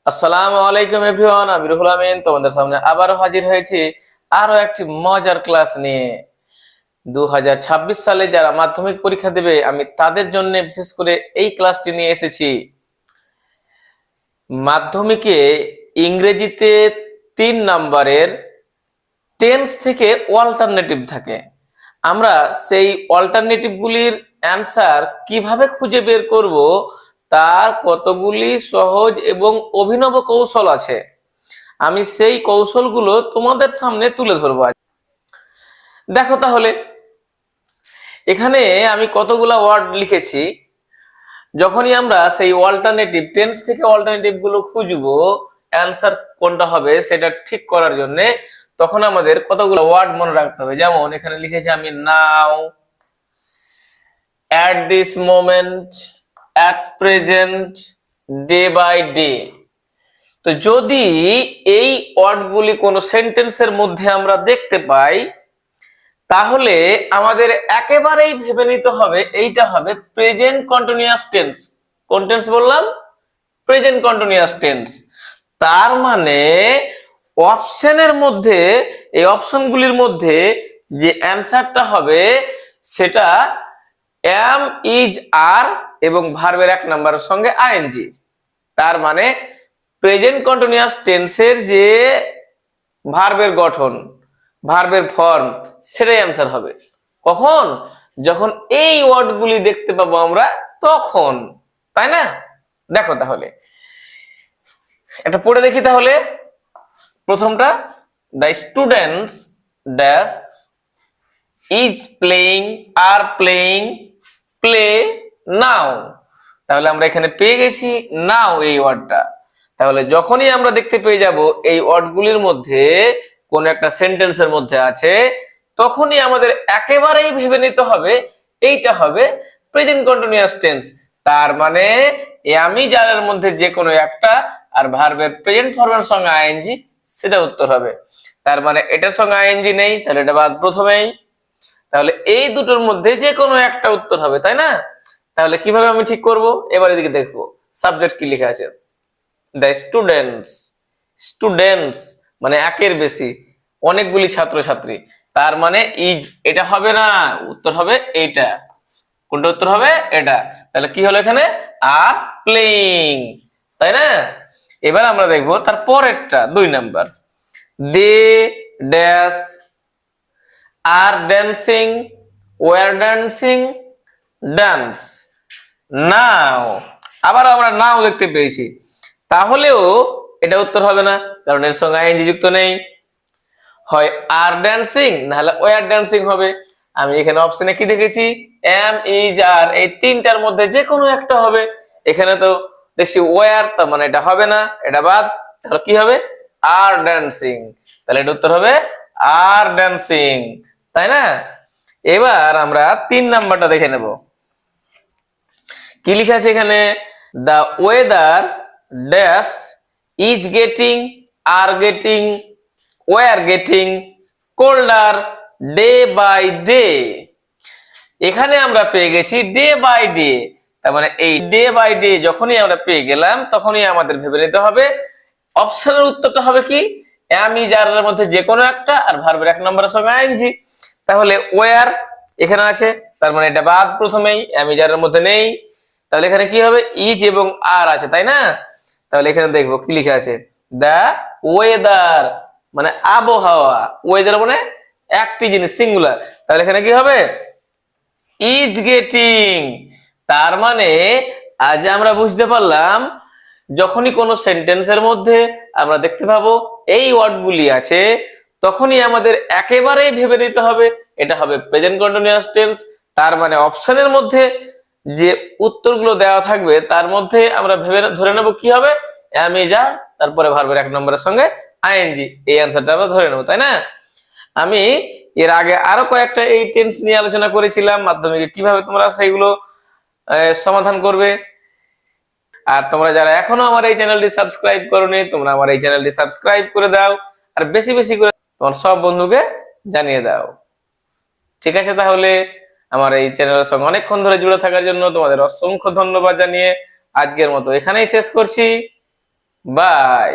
আসসালামু আলাইকুম এভরিওয়ান, আমি রুহুল আমিন তোমাদের সামনে আবারও হাজির হয়েছি আরো একটি মজার ক্লাস নিয়ে। 2026 সালে যারা মাধ্যমিক পরীক্ষা দেবে আমি তাদের জন্য বিশেষ করে এই ক্লাসটি নিয়ে এসেছি। মাধ্যমিকে ইংরেজিতে 3 নম্বরের টেন্স থেকে অল্টারনেটিভ থাকে। আমরা সেই অল্টারনেটিভগুলির অ্যান্সার কিভাবে খুঁজে বের করব তার কতগুলি সহজ এবং অভিনব কৌশল আছে। আমি সেই কৌশলগুলো তোমাদের সামনে তুলে ধরবো আজ। দেখো তাহলে এখানে আমি কতগুলা ওয়ার্ড লিখেছি। যখনই আমরা সেই অল্টারনেটিভ টেন্স থেকে অল্টারনেটিভ গুলো খুঁজবো অ্যান্সার কোনটা হবে সেটা ঠিক করার জন্য, তখন আমাদের কতগুলো ওয়ার্ড মনে রাখতে হবে। যেমন এখানে লিখেছি আমি now, at this moment, at present, day by day. তো যদি এই ওয়ার্ডগুলি কোনো সেন্টেন্সের মধ্যে আমরা দেখতে পাই তাহলে আমাদের একেবারেই ভেবে নিতে হবে এইটা হবে প্রেজেন্ট কন্টিনিউয়াস টেন্স। কোন টেন্স বললাম? Present continuous tense. তার মানে অপশনের মধ্যে, এই অপশনগুলির মধ্যে যে অ্যান্সারটা হবে সেটা এম, ইজ, আর এবং ভার্বের 1 নম্বরের সঙ্গে আইএনজি। তার মানে প্রেজেন্ট কন্টিনিউয়াস টেন্সের যে ভার্বের গঠন, ভার্বের ফর্ম, সেটাই অ্যান্সার হবে। কখন? যখন এই ওয়ার্ডগুলি দেখতে পাবো আমরা তখন, তাই না? দেখো তাহলে এটা পড়ে দেখি তাহলে। প্রথমটা, the students dash is playing, are playing, play নাও। তাহলে আমরা এখানে পেয়ে গেছি নাও এই ওয়ার্ডটা। তাহলে যখনই আমরা দেখতে পেয়ে যাব এই ওয়ার্ডগুলির মধ্যে কোন একটা সেন্টেন্সের মধ্যে আছে, তখনই আমাদের একেবারেই ভেবে নিতে হবে এইটা হবে প্রেজেন্ট কন্টিনিউয়াস টেন্স। তার মানে আমি যার মধ্যে যে কোনো একটা আর ভার্বের প্রেজেন্ট ফর্মের সঙ্গে আইএনজি, সেটা উত্তর হবে। তার মানে এটার সঙ্গে আইএনজি নেই, তাহলে এটা বাদ প্রথমেই। তাহলে এই দুটোর মধ্যে যে কোনো একটা উত্তর হবে, তাই না? তাহলে কিভাবে আমি ঠিক করব? এবার এদিকে দেখবো সাবজেক্ট কি লেখা আছে। দ্য স্টুডেন্টস, স্টুডেন্টস মানে একের বেশি, অনেকগুলি ছাত্রছাত্রী। তার মানে ইজ, এটা হবে না, উত্তর হবে এইটা। কোনটা উত্তর হবে? এটা। তাহলে কি হলো এখানে? আর প্লেইং, তাই না? এবার আমরা দেখবো তার পরেরটা 2 নম্বর। They dash are dancing, were dancing, dance now. আবার আমরা নাও দেখতে পেয়েছি, তাহলেও এটা উত্তর হবে না, কারণ এর সঙ্গে আইএনজি যুক্ত নেই। হয় আর ড্যান্সিং না হলে ওয়ার ড্যান্সিং হবে। আমি এখানে অপশনে কি দেখেছি? এম, ইজ, আর, এই তিনটার মধ্যে যে কোনো একটা হবে। এখানে তো দেখছি ওয়ার, তার মানে এটা হবে না, এটা বাদ। তাহলে কি হবে? Are dancing. তাহলে এটা উত্তর হবে আর ড্যান্সিং, তাই না? এবার আমরা 3 নম্বরটা দেখে নেব। কি লেখা আছে এখানে? The weather dash is getting, আর গেটিং, ওয়ার getting colder day by day. এখানে আমরা পেয়ে গেছি ডে বাই ডে। তার মানে এই ডে বাই ডে যখনই আমরা পেয়ে গেলাম তখনই আমাদের ভেবে নিতে হবে অপশনের উত্তরটা হবে কি? এম, ইজ, আর এর মধ্যে যে কোনো একটা আর ভার্বের 1 নম্বরের সঙ্গে আইএনজি। তাহলে ওয়ার এখানে আছে, তার মানে এটা বাদ প্রথমেই, এম, ইজ, আর এর মধ্যে নেই। তাহলে এখানে কি হবে? ইজ এবং আর আছে, তাই না? তাহলে এখানে দেখবো কি লিখা আছে। দা ওয়েদার মানে আবহাওয়া, ওয়েদার মানে একটি জিনিস সিঙ্গুলার। তাহলে এখানে কি হবে? Is getting. তার মানে আজ আমরা বুঝতে পারলাম যখনই কোনো সেন্টেন্সের মধ্যে আমরা দেখতে পাবো এই ওয়ার্ডগুলি আছে, তখনই আমাদের একেবারেই ভেবে নিতে হবে এটা হবে প্রেজেন্ট কন্টিনিউয়াস টেন্স। তার মানে অপশনের মধ্যে যে উত্তরগুলো দেওয়া থাকবে তার মধ্যে আমরা ভেবে ধরে নেব কি হবে? এম, ইজ, আর, তারপরে ভার্বের 1 নম্বরের সঙ্গে আইএনজি, এই অ্যান্সারটা আমরা ধরে নেব, তাই না? আমি এর আগে আরো কয়েকটা এই টেন্স নিয়ে আলোচনা করেছিলাম মাধ্যমিকে, কিভাবে তোমরা সেইগুলো সমাধান করবে। আর তোমরা যারা এখনো আমার এই চ্যানেলটি সাবস্ক্রাইব করোনি, তোমরা আমার এই চ্যানেলটি সাবস্ক্রাইব করে দাও আর বেশি বেশি করে তোমার সব বন্ধুকে জানিয়ে দাও। ঠিক আছে, তাহলে আমার এই চ্যানেলের সঙ্গে অনেকক্ষণ ধরে জুড়ে থাকার জন্য তোমাদের অসংখ্য ধন্যবাদ জানিয়ে আজকের মতো এখানেই শেষ করছি। বাই।